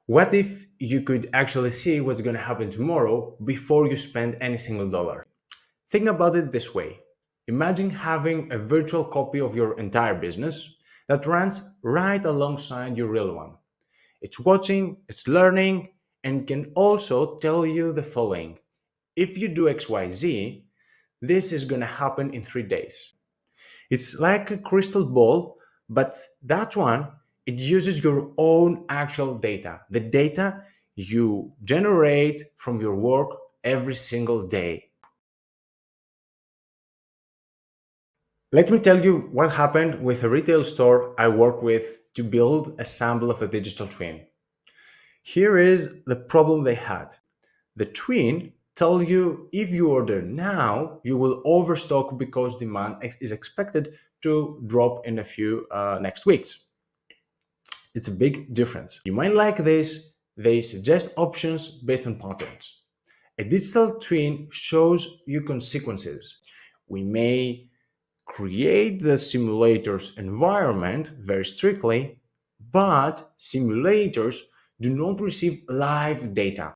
What if you could actually see what's going to happen tomorrow before you spend any single dollar? Think about it this way. Imagine having a virtual copy of your entire business that runs right alongside your real one. It's watching, it's learning, and can also tell you the following. If you do XYZ, this is going to happen in 3 days. It's like a crystal ball, but that one, it uses your own actual data, the data you generate from your work every single day. Let me tell you what happened with a retail store I work with to build a sample of a digital twin. Here is the problem they had. The twin tell you if you order now, you will overstock because demand is expected to drop in a few next weeks. It's a big difference. You might like this. They suggest options based on patterns. A digital twin shows you consequences. We may create the simulator's environment very strictly, but simulators do not receive live data.